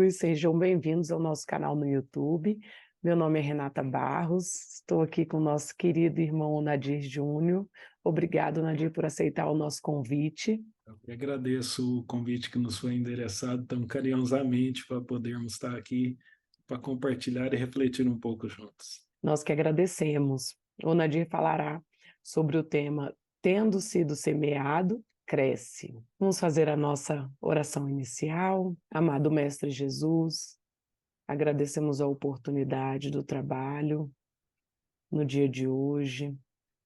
Jesus, sejam bem-vindos ao nosso canal no YouTube. Meu nome é Renata Barros, estou aqui com o nosso querido irmão Nadir Júnior. Obrigado, Nadir, por aceitar o nosso convite. Eu que agradeço o convite que nos foi endereçado tão carinhosamente para podermos estar aqui para compartilhar e refletir um pouco juntos. Nós que agradecemos. O Nadir falará sobre o tema Tendo sido semeado, cresce. Vamos fazer a nossa oração inicial. Amado Mestre Jesus, agradecemos a oportunidade do trabalho no dia de hoje,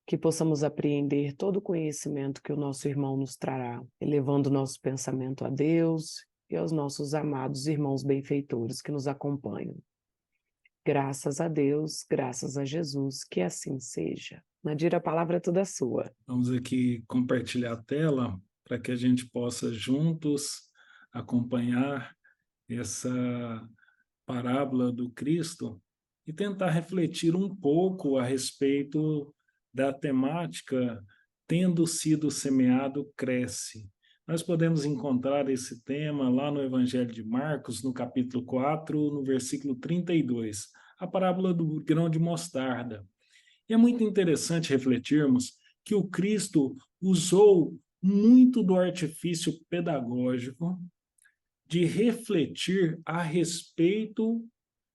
que possamos apreender todo o conhecimento que o nosso irmão nos trará, elevando o nosso pensamento a Deus e aos nossos amados irmãos benfeitores que nos acompanham. Graças a Deus, graças a Jesus, que assim seja. Nadir, a palavra é toda sua. Vamos aqui compartilhar a tela para que a gente possa juntos acompanhar essa parábola do Cristo e tentar refletir um pouco a respeito da temática tendo sido semeado, cresce. Nós podemos encontrar esse tema lá no Evangelho de Marcos, no capítulo 4, no versículo 32, a parábola do grão de mostarda. E é muito interessante refletirmos que o Cristo usou muito do artifício pedagógico de refletir a respeito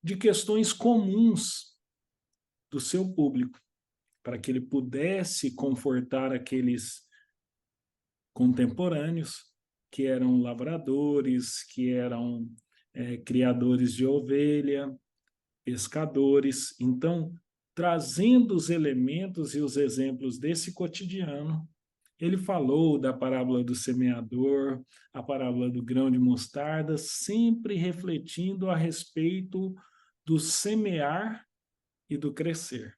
de questões comuns do seu público, para que ele pudesse confortar aqueles contemporâneos que eram lavradores, que eram criadores de ovelha, pescadores. Então, trazendo os elementos e os exemplos desse cotidiano, ele falou da parábola do semeador, a parábola do grão de mostarda, sempre refletindo a respeito do semear e do crescer.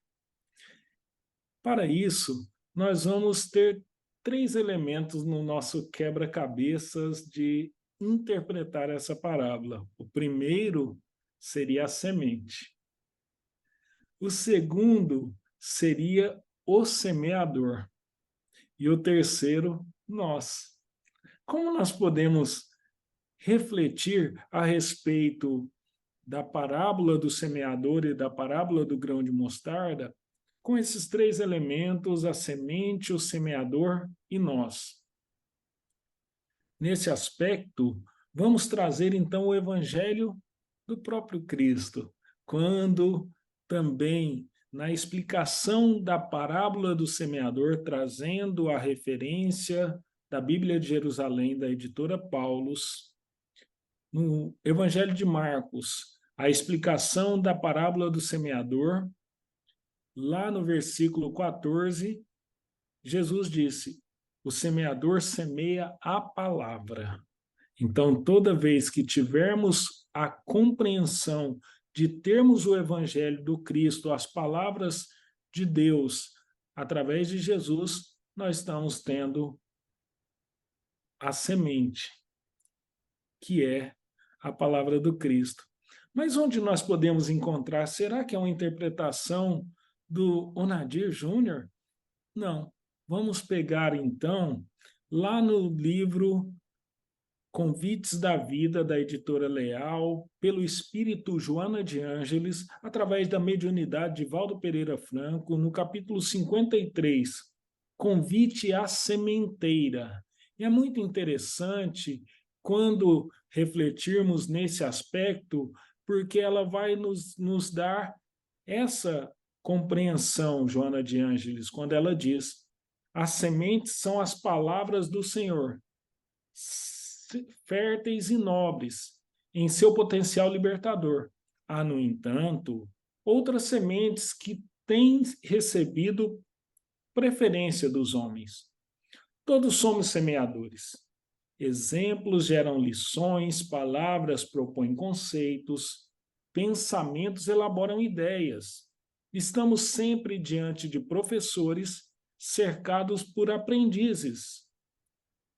Para isso, nós vamos ter 3 elementos no nosso quebra-cabeças de interpretar essa parábola. O primeiro seria a semente. O segundo seria o semeador. E o terceiro, nós. Como nós podemos refletir a respeito da parábola do semeador e da parábola do grão de mostarda com esses 3 elementos, a semente, o semeador e nós? Nesse aspecto, vamos trazer então o evangelho do próprio Cristo, quando também na explicação da parábola do semeador, trazendo a referência da Bíblia de Jerusalém, da editora Paulus, no Evangelho de Marcos, a explicação da parábola do semeador, lá no versículo 14, Jesus disse: o semeador semeia a palavra. Então, toda vez que tivermos a compreensão de termos o Evangelho do Cristo, as palavras de Deus, através de Jesus, nós estamos tendo a semente, que é a palavra do Cristo. Mas onde nós podemos encontrar? Será que é uma interpretação do Nadir Júnior? Não. Vamos pegar, então, lá no livro Convites da Vida, da editora Leal, pelo espírito Joana de Ângeles, através da mediunidade de Valdo Pereira Franco, no capítulo 53, Convite à Sementeira. E é muito interessante quando refletirmos nesse aspecto, porque ela vai nos dar essa compreensão, Joana de Ângeles, quando ela diz: as sementes são as palavras do Senhor, férteis e nobres em seu potencial libertador. Há, no entanto, outras sementes que têm recebido preferência dos homens. Todos somos semeadores. Exemplos geram lições, palavras propõem conceitos, pensamentos elaboram ideias. Estamos sempre diante de professores cercados por aprendizes.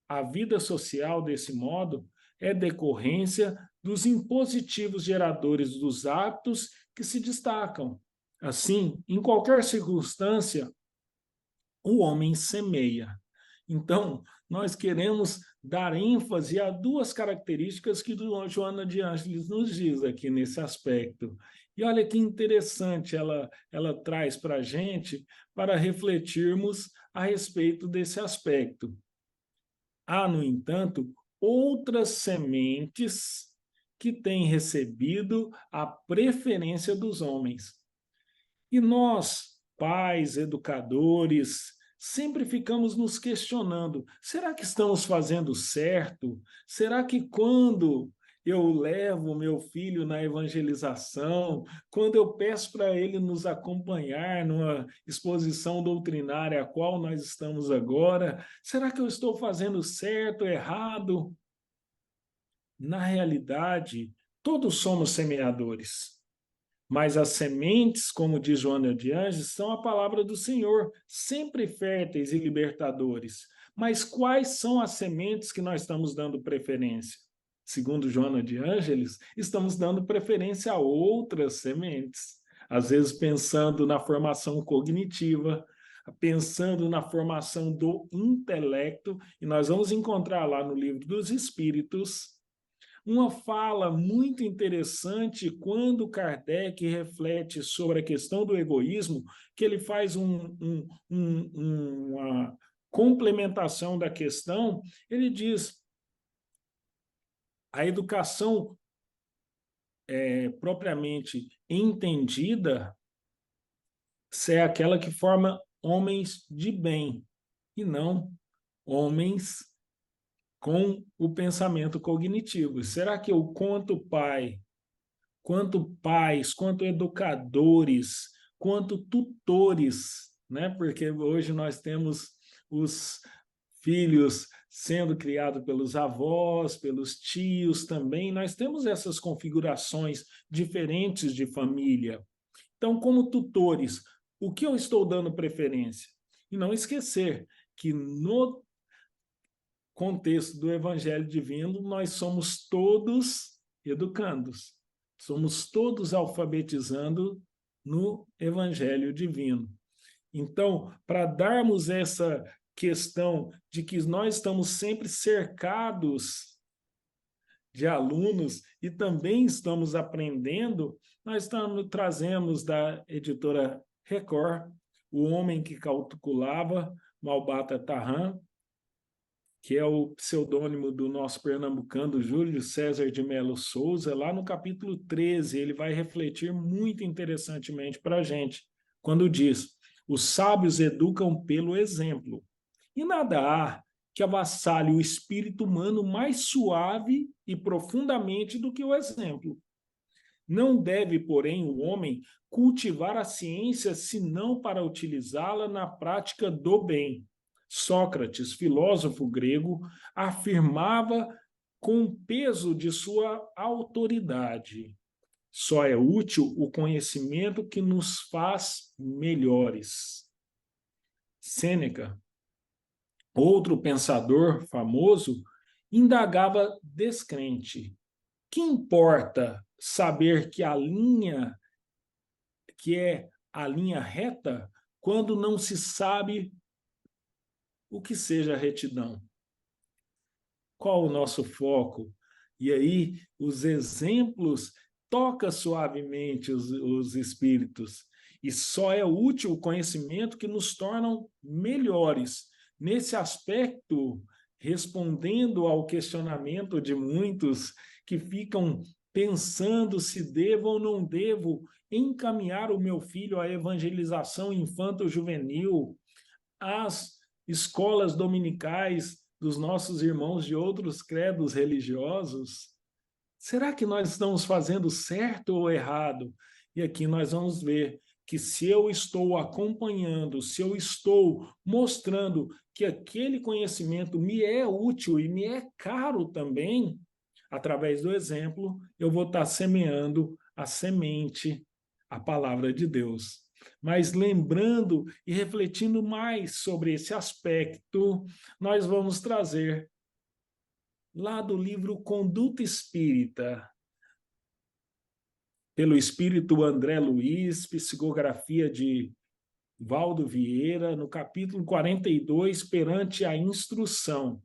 A vida social, desse modo, é decorrência dos impositivos geradores dos hábitos que se destacam. Assim, em qualquer circunstância, o homem semeia. Então, nós queremos dar ênfase a duas características que Joana de Ângeles nos diz aqui nesse aspecto. E olha que interessante ela traz para a gente para refletirmos a respeito desse aspecto. Há, no entanto, outras sementes que têm recebido a preferência dos homens. E nós, pais, educadores, sempre ficamos nos questionando: será que estamos fazendo certo? Será que quando eu levo meu filho na evangelização, quando eu peço para ele nos acompanhar numa exposição doutrinária a qual nós estamos agora, será que eu estou fazendo certo, errado? Na realidade, todos somos semeadores. Mas as sementes, como diz Joana de Ângeles, são a palavra do Senhor, sempre férteis e libertadores. Mas quais são as sementes que nós estamos dando preferência? Segundo Joana de Ângeles, estamos dando preferência a outras sementes. Às vezes pensando na formação cognitiva, pensando na formação do intelecto, e nós vamos encontrar lá no Livro dos Espíritos uma fala muito interessante quando Kardec reflete sobre a questão do egoísmo, que ele faz uma complementação da questão. Ele diz: a educação propriamente entendida é aquela que forma homens de bem, e não homens com o pensamento cognitivo. Será que eu, quanto pai, quanto pais, quanto educadores, quanto tutores, né? Porque hoje nós temos os filhos sendo criados pelos avós, pelos tios também, nós temos essas configurações diferentes de família. Então, como tutores, o que eu estou dando preferência? E não esquecer que no contexto do Evangelho Divino, nós somos todos educandos, somos todos alfabetizando no Evangelho Divino. Então, para darmos essa questão de que nós estamos sempre cercados de alunos e também estamos aprendendo, nós trazemos da editora Record, O Homem que Calculava, Malbata Tarran, que é o pseudônimo do nosso pernambucano Júlio César de Melo Souza. Lá no capítulo 13, ele vai refletir muito interessantemente para a gente, quando diz: os sábios educam pelo exemplo, e nada há que avassale o espírito humano mais suave e profundamente do que o exemplo. Não deve, porém, o homem cultivar a ciência senão para utilizá-la na prática do bem. Sócrates, filósofo grego, afirmava com peso de sua autoridade: só é útil o conhecimento que nos faz melhores. Sêneca, outro pensador famoso, indagava descrente: que importa saber que é a linha reta quando não se sabe o que seja retidão? Qual o nosso foco? E aí os exemplos tocam suavemente os espíritos. E só é útil o conhecimento que nos tornam melhores. Nesse aspecto, respondendo ao questionamento de muitos que ficam pensando se devo ou não devo encaminhar o meu filho à evangelização infanto-juvenil, às escolas dominicais dos nossos irmãos de outros credos religiosos, será que nós estamos fazendo certo ou errado? E aqui nós vamos ver que se eu estou acompanhando, se eu estou mostrando que aquele conhecimento me é útil e me é caro também, através do exemplo, eu vou estar semeando a semente, a palavra de Deus. Mas lembrando e refletindo mais sobre esse aspecto, nós vamos trazer lá do livro Conduta Espírita, pelo espírito André Luiz, psicografia de Valdo Vieira, no capítulo 42, perante a instrução.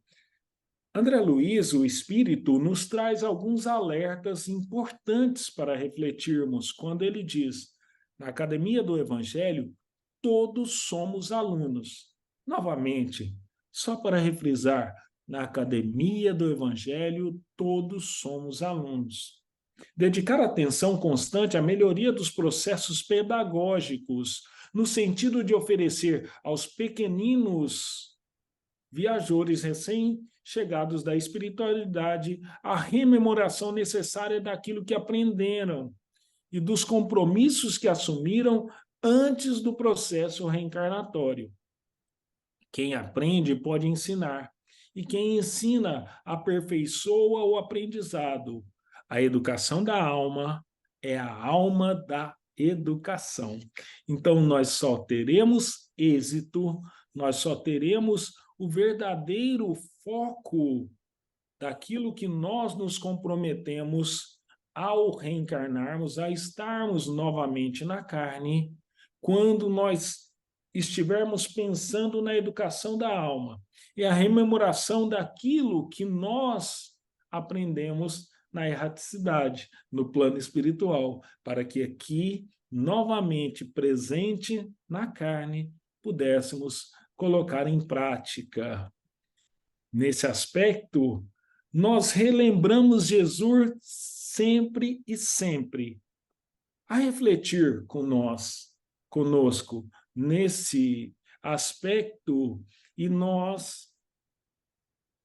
André Luiz, o Espírito, nos traz alguns alertas importantes para refletirmos quando ele diz: na Academia do Evangelho, todos somos alunos. Novamente, só para refrisar, na Academia do Evangelho, todos somos alunos. Dedicar atenção constante à melhoria dos processos pedagógicos, no sentido de oferecer aos pequeninos viajores recém-chegados da espiritualidade a rememoração necessária daquilo que aprenderam e dos compromissos que assumiram antes do processo reencarnatório. Quem aprende pode ensinar, e quem ensina aperfeiçoa o aprendizado. A educação da alma é a alma da educação. Então, nós só teremos êxito, nós só teremos o verdadeiro foco daquilo que nós nos comprometemos ao reencarnarmos, a estarmos novamente na carne, quando nós estivermos pensando na educação da alma e a rememoração daquilo que nós aprendemos na erraticidade, no plano espiritual, para que aqui, novamente presente na carne, pudéssemos colocar em prática. Nesse aspecto, nós relembramos Jesus sempre e sempre, a refletir conosco, nesse aspecto, e nós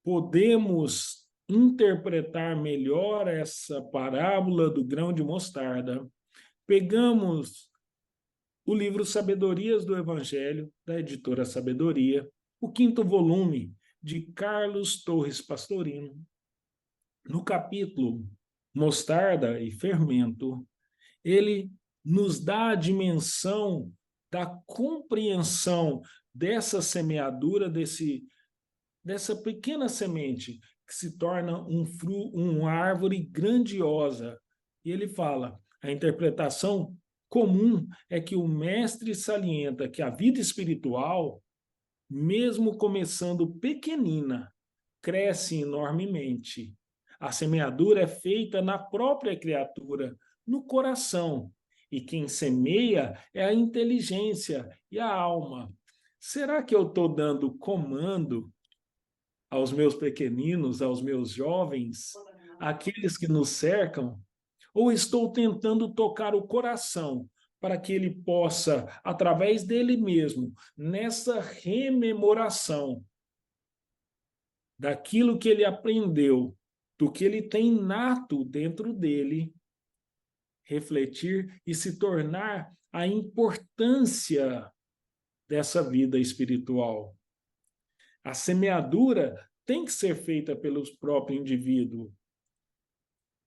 podemos interpretar melhor essa parábola do grão de mostarda. Pegamos o livro Sabedorias do Evangelho, da editora Sabedoria, o 5º volume, de Carlos Torres Pastorino. No capítulo Mostarda e Fermento, ele nos dá a dimensão da compreensão dessa semeadura, dessa pequena semente, que se torna uma árvore grandiosa. E ele fala, a interpretação comum é que o mestre salienta que a vida espiritual, mesmo começando pequenina, cresce enormemente. A semeadura é feita na própria criatura, no coração, e quem semeia é a inteligência e a alma. Será que eu estou dando comando aos meus pequeninos, aos meus jovens, àqueles que nos cercam? Ou estou tentando tocar o coração para que ele possa, através dele mesmo, nessa rememoração daquilo que ele aprendeu, do que ele tem nato dentro dele, refletir e se tornar a importância dessa vida espiritual? A semeadura tem que ser feita pelo próprio indivíduo.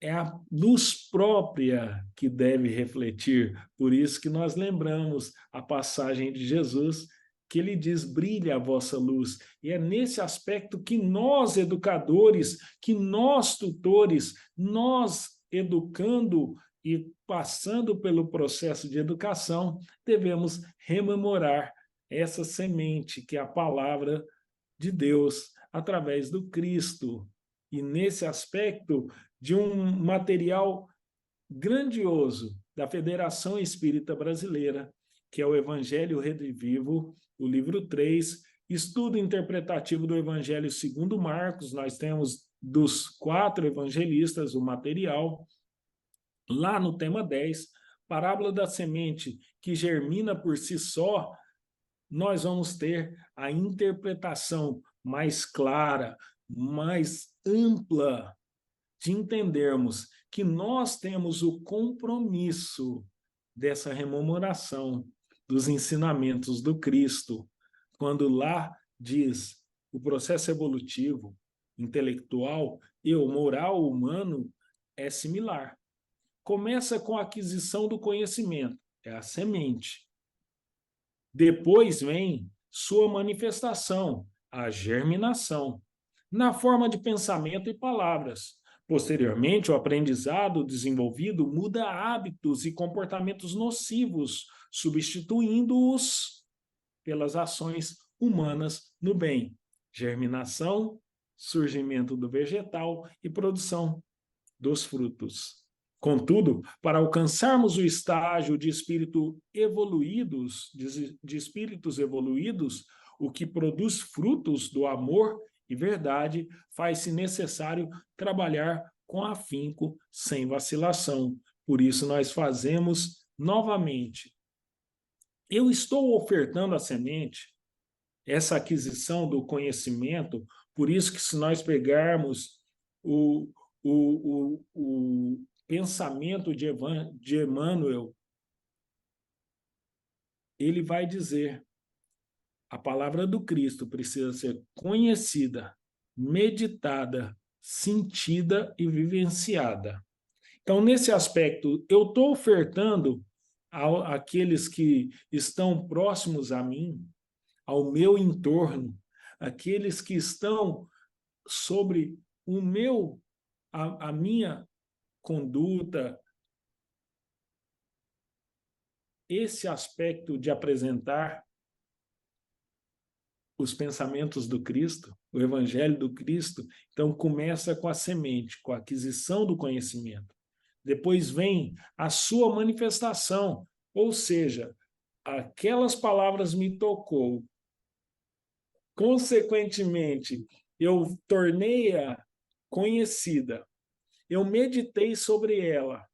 É a luz própria que deve refletir. Por isso que nós lembramos a passagem de Jesus, que ele diz, brilha a vossa luz. E é nesse aspecto que nós, educadores, que nós, tutores, nós, educando e passando pelo processo de educação, devemos rememorar essa semente, que é a palavra de Deus, através do Cristo. E nesse aspecto, de um material grandioso da Federação Espírita Brasileira, que é o Evangelho Redivivo, o livro 3, estudo interpretativo do Evangelho segundo Marcos. Nós temos dos 4 evangelistas o material. Lá no tema 10, parábola da semente que germina por si só, nós vamos ter a interpretação mais clara, mais ampla, de entendermos que nós temos o compromisso dessa rememoração dos ensinamentos do Cristo, quando lá diz o processo evolutivo, intelectual e o moral humano é similar. Começa com a aquisição do conhecimento, é a semente. Depois vem sua manifestação, a germinação, na forma de pensamento e palavras. Posteriormente, o aprendizado desenvolvido muda hábitos e comportamentos nocivos, substituindo-os pelas ações humanas no bem. Germinação, surgimento do vegetal e produção dos frutos. Contudo, para alcançarmos o estágio de espíritos evoluídos, o que produz frutos do amor e verdade, faz-se necessário trabalhar com afinco, sem vacilação. Por isso nós fazemos novamente. Eu estou ofertando a semente, essa aquisição do conhecimento, por isso que se nós pegarmos o pensamento de Emmanuel, ele vai dizer: a palavra do Cristo precisa ser conhecida, meditada, sentida e vivenciada. Então, nesse aspecto, eu estou ofertando àqueles que estão próximos a mim, ao meu entorno, aqueles que estão sobre a minha conduta, esse aspecto de apresentar os pensamentos do Cristo, o Evangelho do Cristo. Então, começa com a semente, com a aquisição do conhecimento. Depois vem a sua manifestação, ou seja, aquelas palavras me tocou. Consequentemente, eu tornei-a conhecida. Eu meditei sobre ela.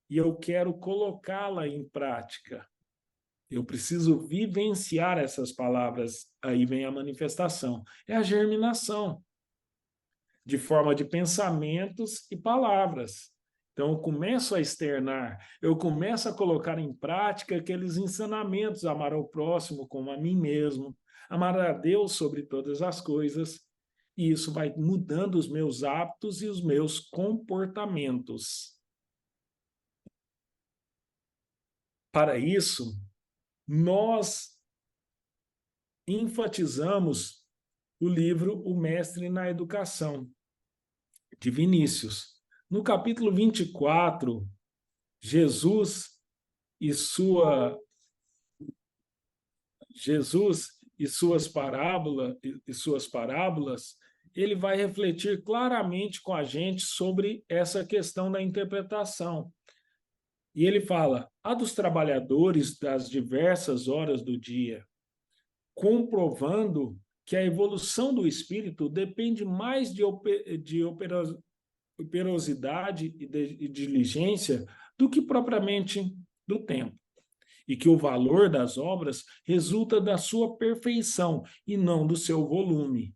E eu quero colocá-la em prática. Eu preciso vivenciar essas palavras. Aí vem a manifestação. É a germinação, de forma de pensamentos e palavras. Então, eu começo a externar, eu começo a colocar em prática aqueles ensinamentos: amar ao próximo como a mim mesmo, amar a Deus sobre todas as coisas, e isso vai mudando os meus hábitos e os meus comportamentos. Para isso, nós enfatizamos o livro O Mestre na Educação, de Vinícius. No capítulo 24, Jesus e suas parábolas, ele vai refletir claramente com a gente sobre essa questão da interpretação. E ele fala: a dos trabalhadores das diversas horas do dia, comprovando que a evolução do espírito depende mais de operosidade e diligência do que propriamente do tempo, e que o valor das obras resulta da sua perfeição e não do seu volume.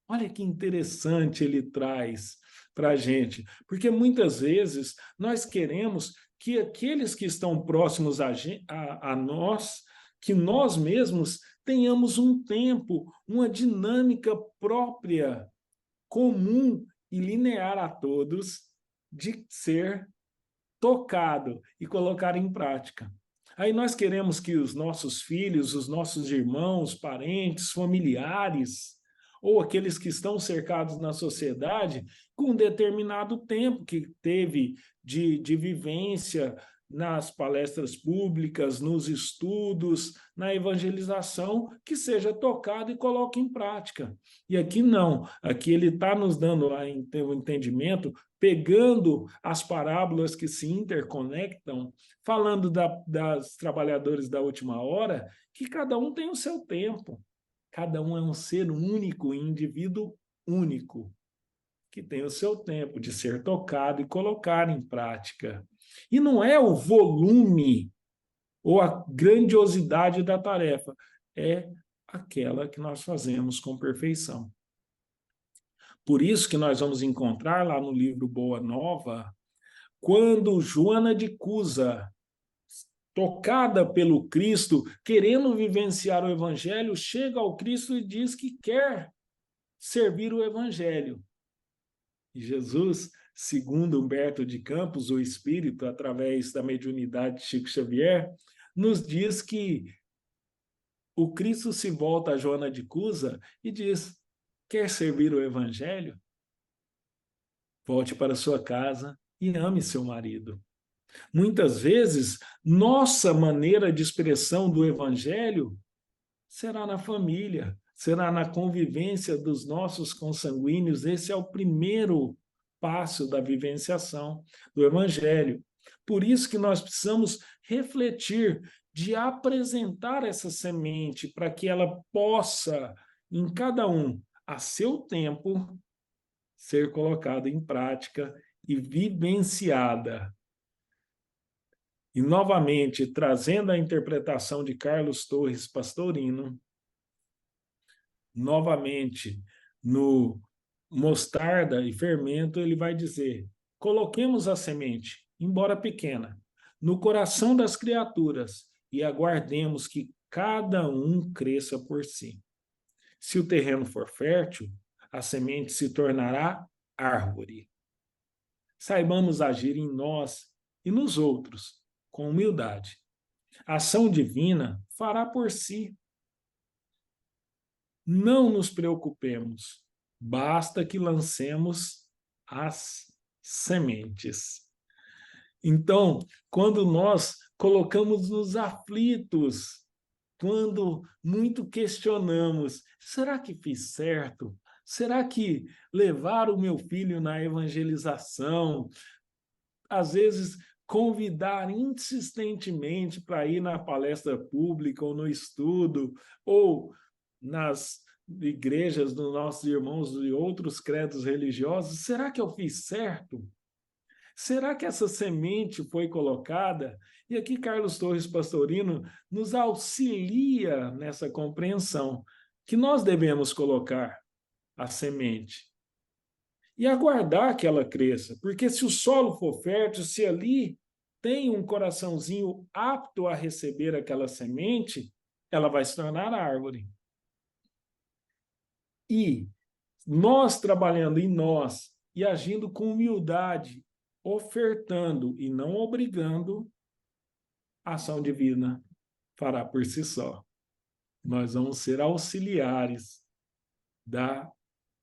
Olha que interessante ele traz para a gente, porque muitas vezes nós queremos que aqueles que estão próximos a nós, que nós mesmos tenhamos um tempo, uma dinâmica própria, comum e linear a todos, de ser tocado e colocar em prática. Aí nós queremos que os nossos filhos, os nossos irmãos, parentes, familiares, ou aqueles que estão cercados na sociedade, com um determinado tempo que teve de vivência nas palestras públicas, nos estudos, na evangelização, que seja tocado e coloque em prática. E aqui não, aqui ele está nos dando o entendimento, pegando as parábolas que se interconectam, falando das trabalhadores da última hora, que cada um tem o seu tempo. Cada um é um ser único, indivíduo único, que tem o seu tempo de ser tocado e colocar em prática. E não é o volume ou a grandiosidade da tarefa, é aquela que nós fazemos com perfeição. Por isso que nós vamos encontrar lá no livro Boa Nova, quando Joana de Cusa, tocada pelo Cristo, querendo vivenciar o Evangelho, chega ao Cristo e diz que quer servir o Evangelho. E Jesus, segundo Humberto de Campos, o Espírito, através da mediunidade de Chico Xavier, nos diz que o Cristo se volta a Joana de Cusa e diz: quer servir o Evangelho? Volte para sua casa e ame seu marido. Muitas vezes, nossa maneira de expressão do Evangelho será na família, será na convivência dos nossos consanguíneos. Esse é o primeiro passo da vivenciação do Evangelho. Por isso que nós precisamos refletir de apresentar essa semente para que ela possa, em cada um, a seu tempo, ser colocada em prática e vivenciada. E, novamente, trazendo a interpretação de Carlos Torres Pastorino, novamente, no Mostarda e Fermento, ele vai dizer: coloquemos a semente, embora pequena, no coração das criaturas e aguardemos que cada um cresça por si. Se o terreno for fértil, a semente se tornará árvore. Saibamos agir em nós e nos outros com humildade. A ação divina fará por si. Não nos preocupemos, basta que lancemos as sementes. Então, quando nós colocamos nos aflitos, quando muito questionamos, será que fiz certo? Será que levar o meu filho na evangelização, às vezes convidar insistentemente para ir na palestra pública ou no estudo, ou nas igrejas dos nossos irmãos de outros credos religiosos, será que eu fiz certo? Será que essa semente foi colocada? E aqui Carlos Torres Pastorino nos auxilia nessa compreensão que nós devemos colocar a semente e aguardar que ela cresça, porque se o solo for fértil, se ali tem um coraçãozinho apto a receber aquela semente, ela vai se tornar árvore. E nós trabalhando em nós e agindo com humildade, ofertando e não obrigando, a ação divina fará por si só. Nós vamos ser auxiliares da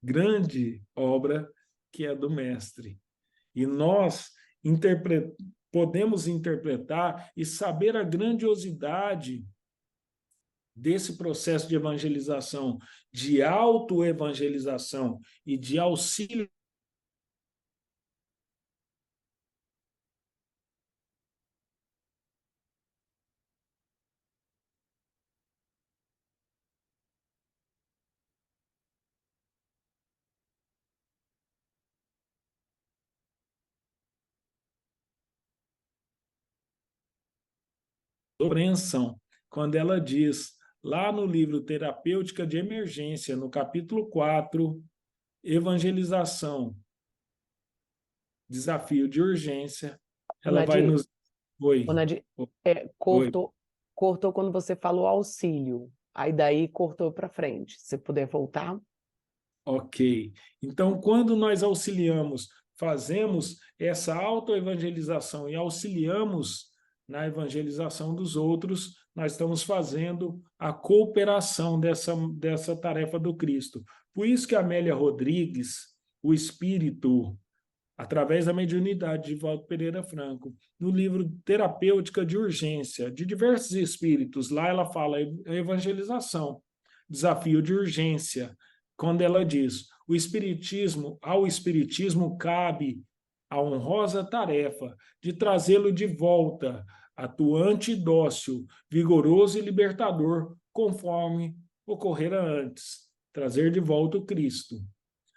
grande obra que é do Mestre. E nós podemos interpretar e saber a grandiosidade desse processo de evangelização, de autoevangelização e de auxílio compreensão, quando ela diz, lá no livro Terapêutica de Emergência, no capítulo 4, Evangelização, Desafio de Urgência, ela vai Nadir, nos... Oi. Nadir, Oi. cortou quando você falou auxílio, aí daí cortou para frente. Se puder voltar. Ok. Então, quando nós auxiliamos, fazemos essa autoevangelização e auxiliamos na evangelização dos outros, nós estamos fazendo a cooperação dessa tarefa do Cristo. Por isso que Amélia Rodrigues, o Espírito, através da mediunidade de Valdo Pereira Franco, no livro Terapêutica de Urgência, de diversos espíritos, lá ela fala evangelização, desafio de urgência, quando ela diz, ao espiritismo cabe a honrosa tarefa de trazê-lo de volta, atuante e dócil, vigoroso e libertador, conforme ocorrera antes, trazer de volta o Cristo.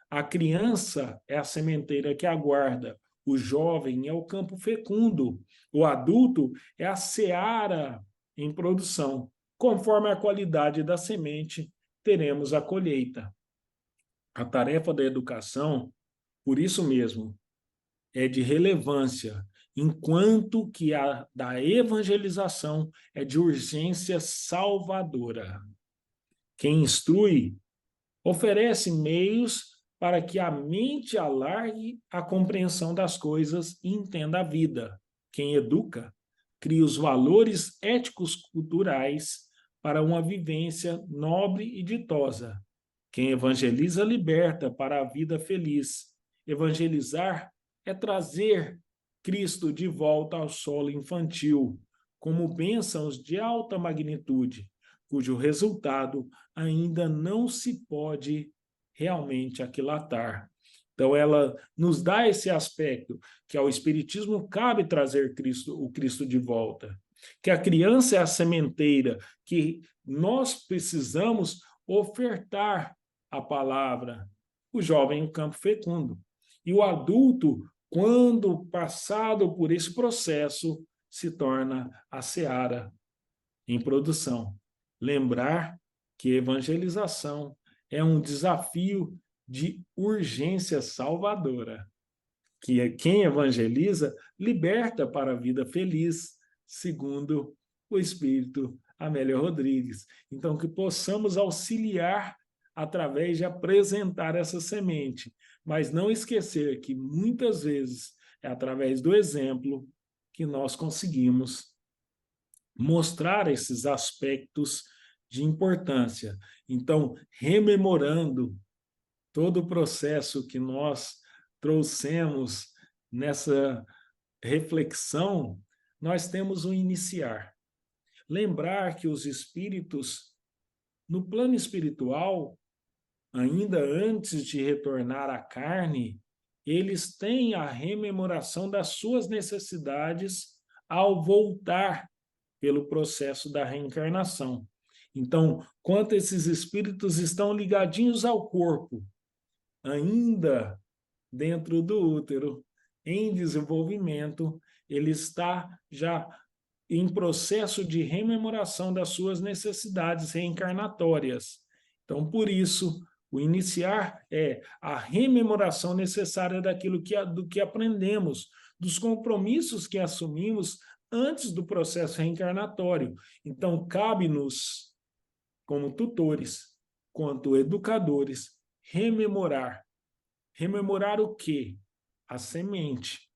A criança é a sementeira que aguarda, o jovem é o campo fecundo, o adulto é a seara em produção. Conforme a qualidade da semente, teremos a colheita. A tarefa da educação, por isso mesmo, é de relevância, enquanto que a da evangelização é de urgência salvadora. Quem instrui oferece meios para que a mente alargue a compreensão das coisas e entenda a vida. Quem educa cria os valores éticos culturais para uma vivência nobre e ditosa. Quem evangeliza liberta para a vida feliz. Evangelizar é trazer Cristo de volta ao solo infantil, como bênçãos de alta magnitude, cujo resultado ainda não se pode realmente aquilatar. Então, ela nos dá esse aspecto, que ao Espiritismo cabe trazer o Cristo de volta, que a criança é a sementeira, que nós precisamos ofertar a palavra, o jovem em campo fecundo. E o adulto, quando passado por esse processo, se torna a seara em produção. Lembrar que evangelização é um desafio de urgência salvadora, que quem evangeliza liberta para a vida feliz, segundo o Espírito Amélia Rodrigues. Então, que possamos auxiliar através de apresentar essa semente, mas não esquecer que muitas vezes é através do exemplo que nós conseguimos mostrar esses aspectos de importância. Então, rememorando todo o processo que nós trouxemos nessa reflexão, nós temos um iniciar. Lembrar que os espíritos, no plano espiritual, ainda antes de retornar à carne, eles têm a rememoração das suas necessidades ao voltar pelo processo da reencarnação. Então, quanto esses espíritos estão ligadinhos ao corpo, ainda dentro do útero, em desenvolvimento, ele está já em processo de rememoração das suas necessidades reencarnatórias. Então, por isso, o iniciar é a rememoração necessária do que aprendemos, dos compromissos que assumimos antes do processo reencarnatório. Então, cabe-nos, como tutores, quanto educadores, rememorar. Rememorar o quê? A semente.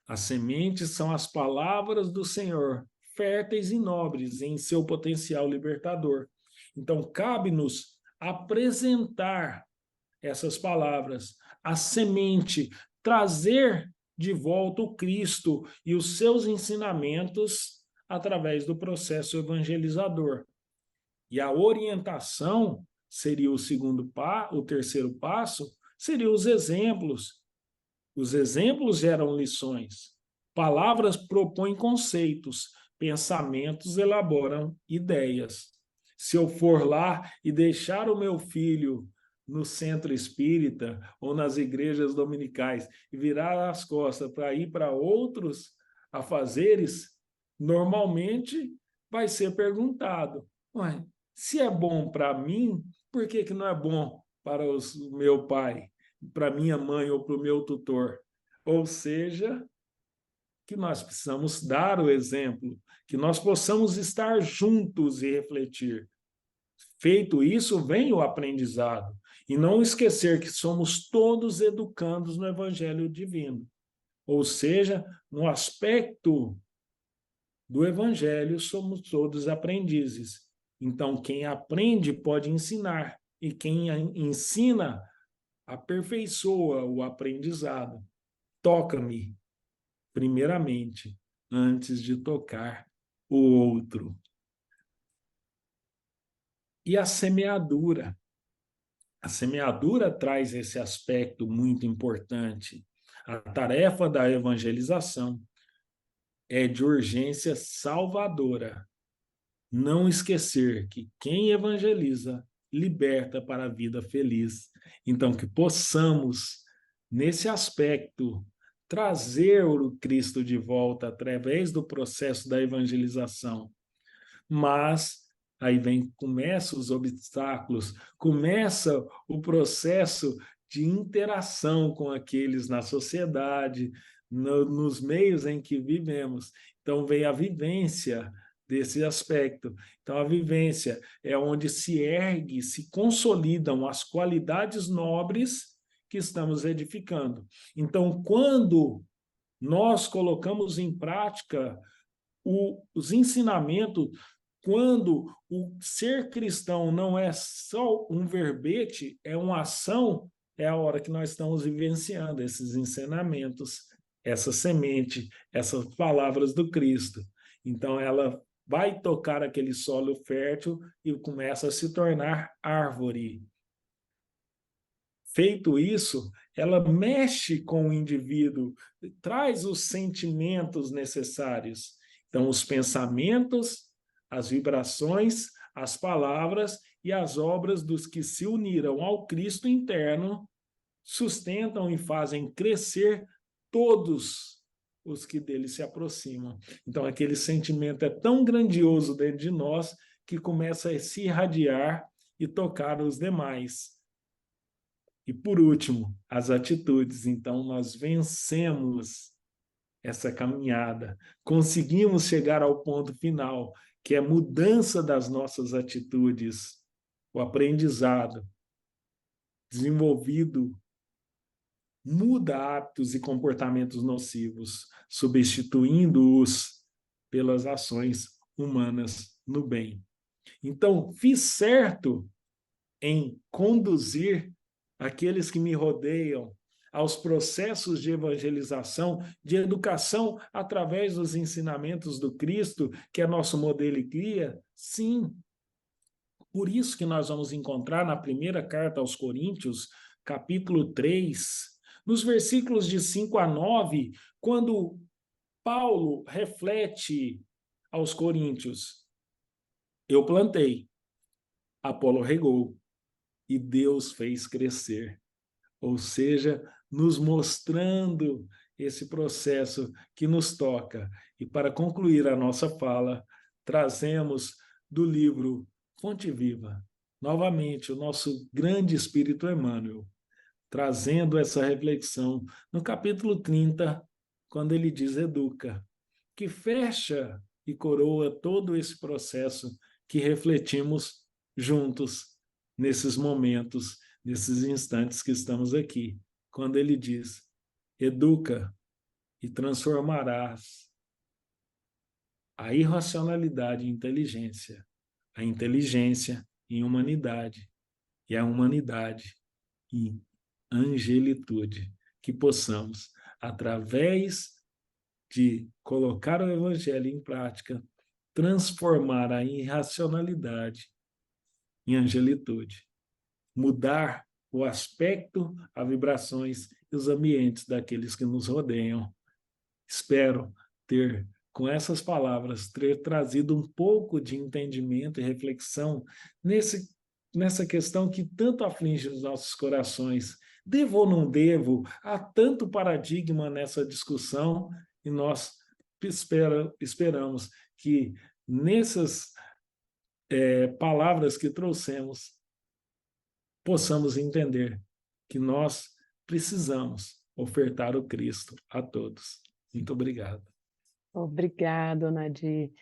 As sementes são as palavras do Senhor, férteis e nobres em seu potencial libertador. Então, cabe-nos apresentar essas palavras, a semente, trazer de volta o Cristo e os seus ensinamentos através do processo evangelizador. E a orientação seria o terceiro passo, seriam os exemplos. Os exemplos geram lições. Palavras propõem conceitos, pensamentos elaboram ideias. Se eu for lá e deixar o meu filho no centro espírita ou nas igrejas dominicais e virar as costas para ir para outros afazeres, normalmente vai ser perguntado: se é bom para mim, por que não é bom para o meu pai, para minha mãe ou para o meu tutor? Ou seja, que nós precisamos dar o exemplo, que nós possamos estar juntos e refletir. Feito isso, vem o aprendizado. E não esquecer que somos todos educandos no Evangelho Divino. Ou seja, no aspecto do Evangelho, somos todos aprendizes. Então, quem aprende pode ensinar, e quem ensina aperfeiçoa o aprendizado. Toca-me, primeiramente, antes de tocar o outro. E a semeadura. A semeadura traz esse aspecto muito importante. A tarefa da evangelização é de urgência salvadora. Não esquecer que quem evangeliza liberta para a vida feliz. Então, que possamos, nesse aspecto, trazer o Cristo de volta através do processo da evangelização. Mas aí começam os obstáculos, começa o processo de interação com aqueles na sociedade, nos meios em que vivemos. Então vem a vivência desse aspecto. Então a vivência é onde se ergue, se consolidam as qualidades nobres que estamos edificando. Então, quando nós colocamos em prática os ensinamentos, quando o ser cristão não é só um verbete, é uma ação, é a hora que nós estamos vivenciando esses ensinamentos, essa semente, essas palavras do Cristo. Então, ela vai tocar aquele solo fértil e começa a se tornar árvore. Feito isso, ela mexe com o indivíduo, traz os sentimentos necessários. Então, os pensamentos, as vibrações, as palavras e as obras dos que se uniram ao Cristo interno sustentam e fazem crescer todos os que dele se aproximam. Então, aquele sentimento é tão grandioso dentro de nós que começa a se irradiar e tocar os demais. E, por último, as atitudes. Então, nós vencemos essa caminhada, conseguimos chegar ao ponto final, que é a mudança das nossas atitudes, o aprendizado desenvolvido muda hábitos e comportamentos nocivos, substituindo-os pelas ações humanas no bem. Então, fiz certo em conduzir aqueles que me rodeiam aos processos de evangelização, de educação através dos ensinamentos do Cristo, que é nosso modelo e guia? Sim. Por isso que nós vamos encontrar na primeira carta aos Coríntios, capítulo 3, nos versículos de 5 a 9, quando Paulo reflete aos Coríntios: eu plantei, Apolo regou, e Deus fez crescer. Ou seja, nos mostrando esse processo que nos toca. E para concluir a nossa fala, trazemos do livro Fonte Viva, novamente, o nosso grande Espírito Emmanuel, trazendo essa reflexão no capítulo 30, quando ele diz educa, que fecha e coroa todo esse processo que refletimos juntos nesses momentos, nesses instantes que estamos aqui, quando ele diz: educa e transformarás a irracionalidade em inteligência, a inteligência em humanidade e a humanidade em angelitude, que possamos, através de colocar o evangelho em prática, transformar a irracionalidade em angelitude, mudar o aspecto, as vibrações e os ambientes daqueles que nos rodeiam. Espero ter, com essas palavras, ter trazido um pouco de entendimento e reflexão nessa questão que tanto aflige os nossos corações. Devo ou não devo? Há tanto paradigma nessa discussão e nós esperamos que nessas palavras que trouxemos possamos entender que nós precisamos ofertar o Cristo a todos. Muito obrigado. Obrigado, Nadir.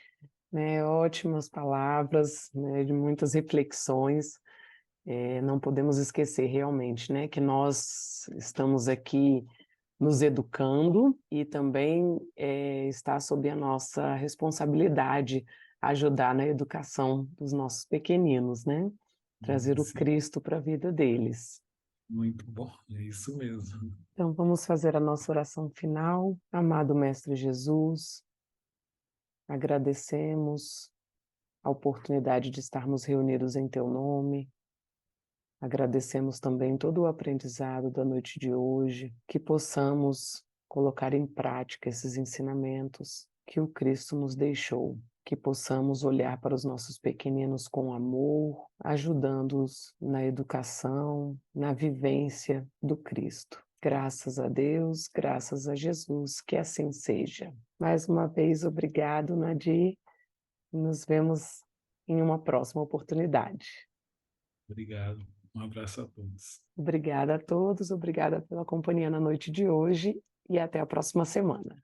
Ótimas palavras, de muitas reflexões. Não podemos esquecer realmente, que nós estamos aqui nos educando e também está sob a nossa responsabilidade ajudar na educação dos nossos pequeninos, trazer o Cristo para a vida deles. Muito bom, é isso mesmo. Então vamos fazer a nossa oração final. Amado Mestre Jesus, agradecemos a oportunidade de estarmos reunidos em Teu nome. Agradecemos também todo o aprendizado da noite de hoje, que possamos colocar em prática esses ensinamentos que o Cristo nos deixou, que possamos olhar para os nossos pequeninos com amor, ajudando-os na educação, na vivência do Cristo. Graças a Deus, graças a Jesus, que assim seja. Mais uma vez, obrigado, Nadir. Nos vemos em uma próxima oportunidade. Obrigado. Um abraço a todos. Obrigada a todos, obrigada pela companhia na noite de hoje e até a próxima semana.